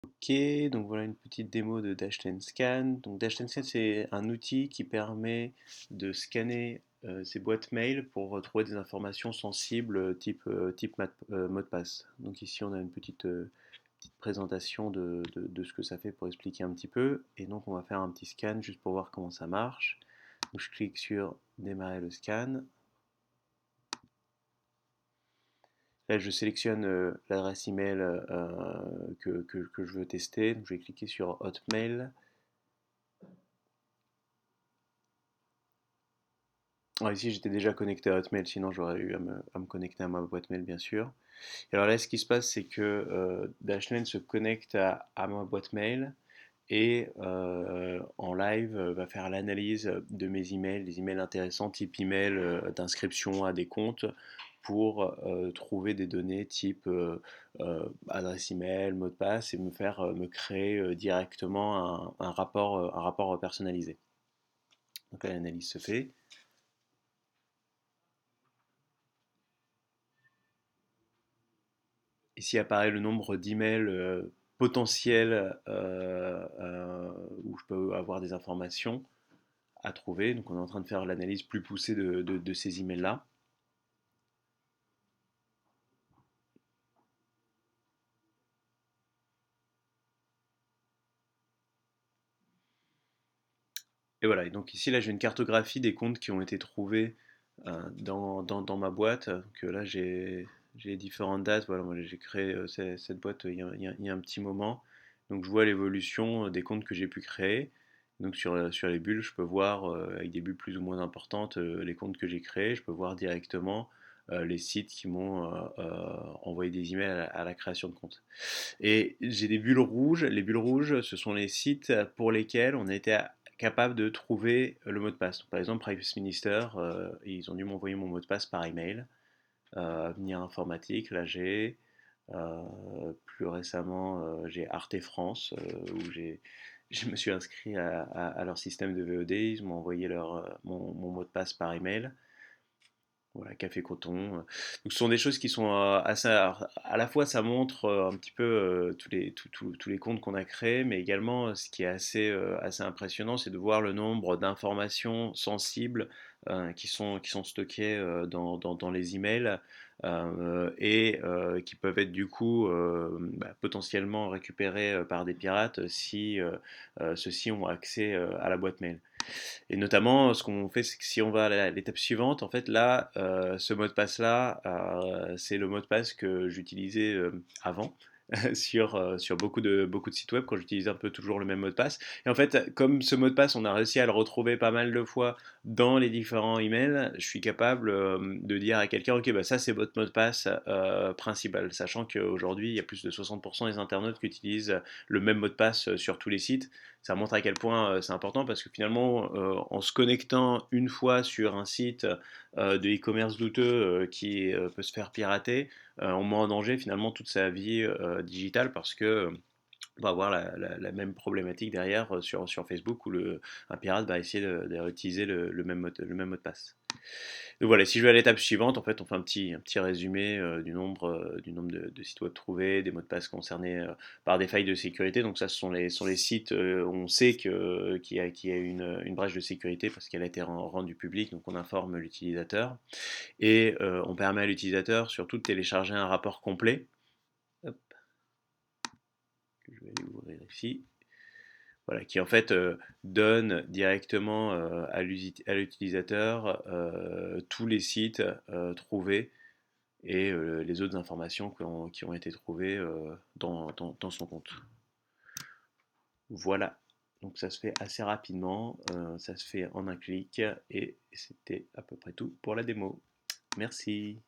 Ok, donc voilà une petite démo de Dashlane Scan. Donc Dashlane Scan, c'est un outil qui permet de scanner ces boîtes mail pour retrouver des informations sensibles type mot de passe. Donc ici, on a une petite présentation de ce que ça fait pour expliquer un petit peu. Et donc, on va faire un petit scan juste pour voir comment ça marche. Donc, je clique sur démarrer le scan. Là, je sélectionne l'adresse email que je veux tester. Donc, je vais cliquer sur Hotmail. Alors ici, j'étais déjà connecté à Hotmail, sinon j'aurais eu à me connecter à ma boîte mail, bien sûr. Et alors là, ce qui se passe, c'est que Dashlane se connecte à ma boîte mail et en live va faire l'analyse de mes emails, des emails intéressants, type email d'inscription à des comptes, pour trouver des données type adresse email, mot de passe, et me créer directement un rapport personnalisé. Donc là, l'analyse se fait. Ici apparaît le nombre d'emails potentiels où je peux avoir des informations à trouver. Donc on est en train de faire l'analyse plus poussée de ces emails-là. Et voilà, et donc ici là j'ai une cartographie des comptes qui ont été trouvés dans ma boîte. Donc là j'ai différentes dates. Voilà, moi j'ai créé cette boîte il y a un petit moment. Donc je vois l'évolution des comptes que j'ai pu créer. Donc sur les bulles, je peux voir avec des bulles plus ou moins importantes les comptes que j'ai créés. Je peux voir directement les sites qui m'ont envoyé des emails à la création de compte. Et j'ai des bulles rouges. Les bulles rouges, ce sont les sites pour lesquels on a été capable de trouver le mot de passe. Donc, par exemple, Privacy Minister, ils ont dû m'envoyer mon mot de passe par email. Avenir Informatique, là j'ai. Plus récemment, j'ai Arte France, où je me suis inscrit à leur système de VOD. Ils m'ont envoyé mon mot de passe par email. Voilà, café coton. Donc ce sont des choses qui sont assez. Alors, à la fois, ça montre un petit peu tous les comptes qu'on a créés, mais également ce qui est assez impressionnant, c'est de voir le nombre d'informations sensibles qui sont stockées dans les emails et qui peuvent être du coup potentiellement récupérées par des pirates si ceux-ci ont accès à la boîte mail. Et notamment, ce qu'on fait, c'est que si on va à l'étape suivante, en fait, là, ce mot de passe-là, c'est le mot de passe que j'utilisais avant. Sur beaucoup de sites web quand j'utilisais un peu toujours le même mot de passe. Et en fait, comme ce mot de passe, on a réussi à le retrouver pas mal de fois dans les différents emails, je suis capable de dire à quelqu'un, ok, bah ça c'est votre mot de passe principal, sachant qu'aujourd'hui, il y a plus de 60% des internautes qui utilisent le même mot de passe sur tous les sites. Ça montre à quel point c'est important parce que finalement, en se connectant une fois sur un site de e-commerce douteux qui peut se faire pirater, on met en danger finalement toute sa vie digitale parce que on va avoir la même problématique derrière sur Facebook où un pirate va essayer de réutiliser le même mot de passe. Donc voilà, si je vais à l'étape suivante, en fait, on fait un petit résumé du nombre de sites web trouvés, des mots de passe concernés par des failles de sécurité. Donc ça, ce sont les sites où on sait qu'il y a une brèche de sécurité parce qu'elle a été rendue publique, donc on informe l'utilisateur. Et on permet à l'utilisateur surtout de télécharger un rapport complet. Hop, que je vais aller ouvrir ici. Voilà, qui en fait donne directement à l'utilisateur tous les sites trouvés et les autres informations qui ont été trouvées dans son compte. Voilà, donc ça se fait assez rapidement, ça se fait en un clic et c'était à peu près tout pour la démo. Merci.